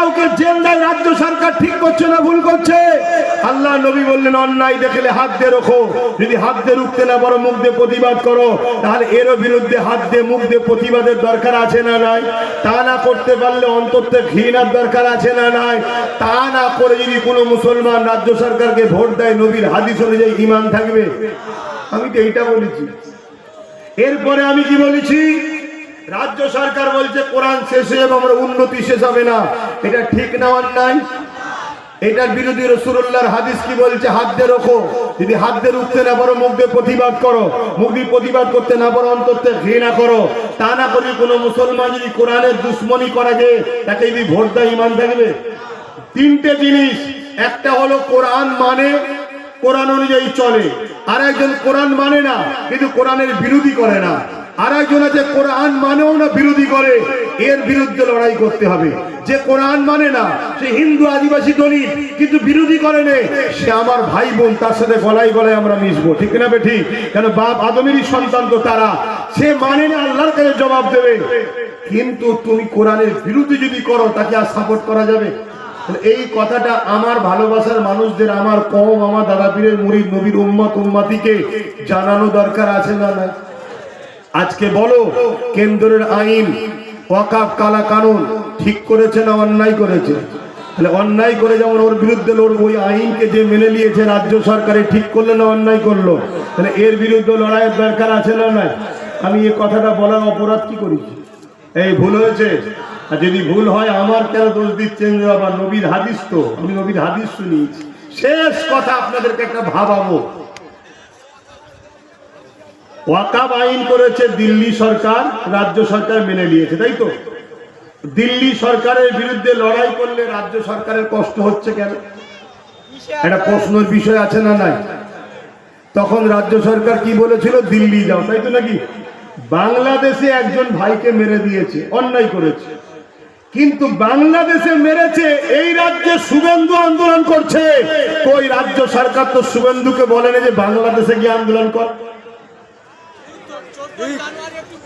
কাউকে জেল দেয় রাজ্য সরকার ঠিক করছে না ভুল করছে? আল্লাহ নবী বললেন অন্যায় দেখলে হাত দিয়ে রাখো, যদি হাত দিয়ে রুখতে না পারো মুখ দিয়ে প্রতিবাদ করো। তাহলে এরও বিরুদ্ধে হাত দিয়ে মুখ দিয়ে প্রতিবাদের দরকার আছে না নাই? তা না করতে পারলে অন্তর থেকে ঘৃণার দরকার আছে না নাই? তা না করে যদি কোনো মুসলমান রাজ্য সরকারকে ভোট দেয়, নবীর হাদিস অনুযায়ী ঈমান থাকবে? আমি তো এইটা বলেছি। এরপরে আমি কি বলেছি? রাজ্য সরকার বলছে কোরআন শেষ হয়ে যাবে, আমরা উন্নতি শেষ হবে না। এটা ঠিক না অন্যায়? এটার বিরোধী রাসূলুল্লাহর হাদিস কি বলছে? হাত দিয়ে রাখো, যদি হাত দিয়ে রুখতে না পারো মুখ দিয়ে প্রতিবাদ করো, মুখ দিয়ে প্রতিবাদ করতে না পারো অন্তর থেকে ঘৃণা করো। তা না করে কোনো মুসলমান যদি কোরআনের দুশ্মনী করা যায়, তাকে যদি ভোট দেয় ঈমান থাকবে? তিনটে জিনিস, একটা হলো কোরআন মানে, কোরআন অনুযায়ী চলে। আর একজন কোরআন মানে না কিন্তু কোরআনের বিরোধী করে না। আর একজন আছে কোরআন মানেও না বিরোধী করে, এর বিরুদ্ধে লড়াই করতে হবে। যে কোরআন মানে না, সে হিন্দু আদিবাসী দলিত কিন্তু বিরোধী করে নে, সে আমার ভাই বোন, তার সাথে গলায় গলায় আমরা মিশবো। ঠিক না বে ঠিক? কেন বাপ আদমেরই সন্তান তো তারা। সে মানে না, আল্লাহর কাছে জবাব দেবে। কিন্তু তুমি কোরআনের বিরোধী যদি করো, তাকে আর সাপোর্ট করা যাবে? এই কথাটা আমার ভালোবাসার মানুষদের, আমার কম, আমার দাদা পীরের মুরিদ, নবীর উম্মত উম্মতিকে জানানো দরকার আছে না নাই? আজকে বলো, কেন্দ্রের আইন ওয়াকফ কালা কানুন ঠিক করেছে না অন্যায় করেছে? তাহলে অন্যায় করে যেমন ওর বিরুদ্ধে লড়বো, ওই আইনকে যে মেনে নিয়েছে রাজ্য সরকারে ঠিক করলো না অন্যায় করলো, তাহলে এর বিরুদ্ধে লড়াইয়ের দরকার আছে না নাই? আমি এই কথাটা বলার অপরাধ কি করেছি? এই ভুল হয়েছে? আর যদি ভুল হয় আমার কেন দোষ দিচ্ছেন? আবার নবীর হাদিস তো, আমি নবীর হাদিস শুনিয়েছি। শেষ কথা আপনাদেরকে একটা ভাবাবো, ওয়াকফ আইন করেছে দিল্লি সরকার, রাজ্য সরকার মেনে নিয়েছে, তাই তো? দিল্লি সরকারের বিরুদ্ধে লড়াই করলে রাজ্য সরকারের কষ্ট হচ্ছে কেন? একটা প্রশ্নের বিষয় আছে না নাই? তখন রাজ্য সরকার কি বলেছিল? দিল্লি যাও, তাই তো নাকি? বাংলাদেশে একজন ভাইকে মেরে দিয়েছে, অন্যায় করেছে, কিন্তু বাংলাদেশে মেরেছে, এই রাজ্যে শুভেন্দু আন্দোলন করছে। তো ওই রাজ্য সরকার তো শুভেন্দুকে বলেনি যে বাংলাদেশে গিয়ে আন্দোলন কর?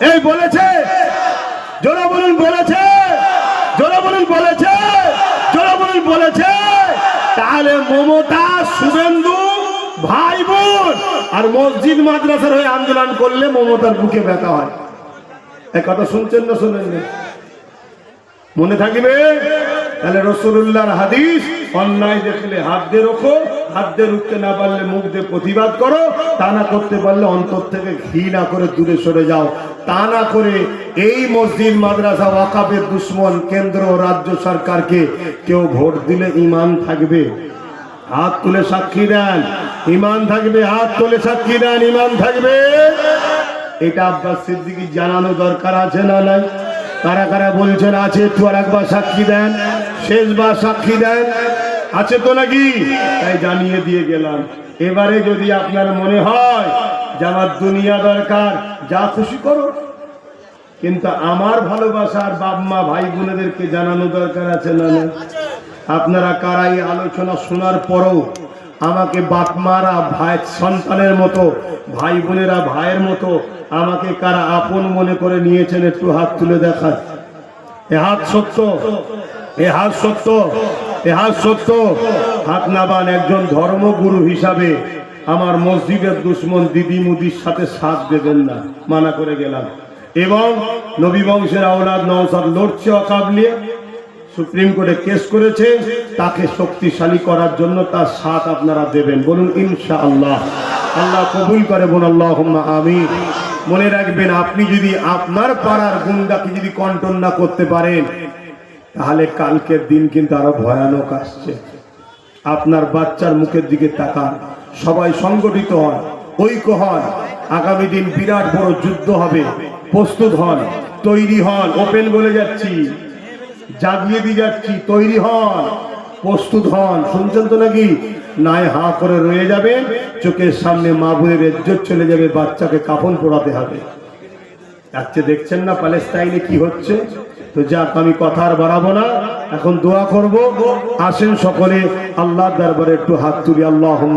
এই বলেছে? জোরা বলুন বলেছে? জোরা বলুন বলেছে? জোরা বলুন বলেছে? তাহলে মমতা শুভেন্দু ভাই বোন, আর মসজিদ মাদ্রাসার হয়ে আন্দোলন করলে মমতার বুকে ব্যথা হয়। এই কথা শুনছেন না শোনেন? মনে থাকবে? তাহলে রাসূলুল্লাহর হাদিস, অন্যায় দেখলে হাত দিয়ে রাখো, হাত দিয়ে রুখতে না পারলে মুখ দিয়ে প্রতিবাদ করো, তা না করতে পারলে অন্তর থেকে ঘৃণা করে দূরে সরে যাও। তা না করে এই মসজিদ মাদ্রাসা ওয়াকফের দুশ্মন কেন্দ্র ও রাজ্য সরকারকে কেউ ভোট দিলে ঈমান থাকবে? হাত তুলে সাক্ষী দেন ঈমান থাকবে। হাত তুলে সাক্ষী দেন ঈমান থাকবে। এটা আব্বাস সিদ্দিকী জানানো দরকার আছে না নাই? কারা কারা বলছেন আছে? একটু আর একবার সাক্ষী দেন, শেষবার সাক্ষী দেন। আছে তো নাকি? তাই জানিয়ে দিয়ে গেলাম। এবারে যদি আপনার মনে হয় যে আমার দুনিয়া দরকার, যা খুশি করো, কিন্তু আমার ভালোবাসার বাপ মা ভাই বোনেদেরকে জানানো দরকার আছে না না? আপনারা কারা এই আলোচনা শোনার পরও আমাকে বাপ মারা ভাই সন্তানের মতো, ভাই বোনেরা ভাইয়ের মতো আমাকে কারা আপন মনে করে নিয়েছেন? একটু হাত তুলে দেখান। এ হাত সত্য, এ হাত সত্য, এ হাত সত্য। হাত নাবান। একজন ধর্মগুরু হিসাবে আমার মসজিদের দুশ্মন দিদি মুদির সাথে সাথ দেবেন না, মানা করে গেলাম। এবং নবী বংশের আওলাদ নওশাদ লড়ছে ওয়াকফ নিয়ে, সুপ্রিম কোর্টে কেস করেছে, তাকে শক্তিশালী করার জন্য তার সাথ আপনারা দেবেন। বলুন ইনশাআল্লাহ। আল্লাহ কবুল করে, বলুন আল্লাহুম্মা আমিন। মনে রাখবেন, আপনি যদি আপনার পাড়ার গুন্ডাকে যদি কন্ট্রোল না করতে পারেন, তাহলে কালকের দিন কিন্তু আরো ভয়ানক আসছে। আপনার বাচ্চার মুখের দিকে তাকান, সবাই সংগঠিত হন, ঐক্য হন। আগামী দিন বিরাট বড় যুদ্ধ হবে, প্রস্তুত হন, তৈরি হন। ওপেন বলে যাচ্ছি, জাগিয়ে দিয়ে যাচ্ছি, তৈরি হন, প্রস্তুত হন। শুনছেন তো নাকি? নাই হাঁ করে রয়ে যাবে, চোখের সামনে মা বোনের ইজ্জত চলে যাবে, বাচ্চাকে কাফন পরাতে হবে। আজকে দেখছেন না প্যালেস্টাইনে কি হচ্ছে? তো যাক, আমি কথা আর বাড়াবো না, এখন দোয়া করব। আসেন সকলে আল্লাহর দরবারে একটু হাত তুলি। আল্লাহুম্মা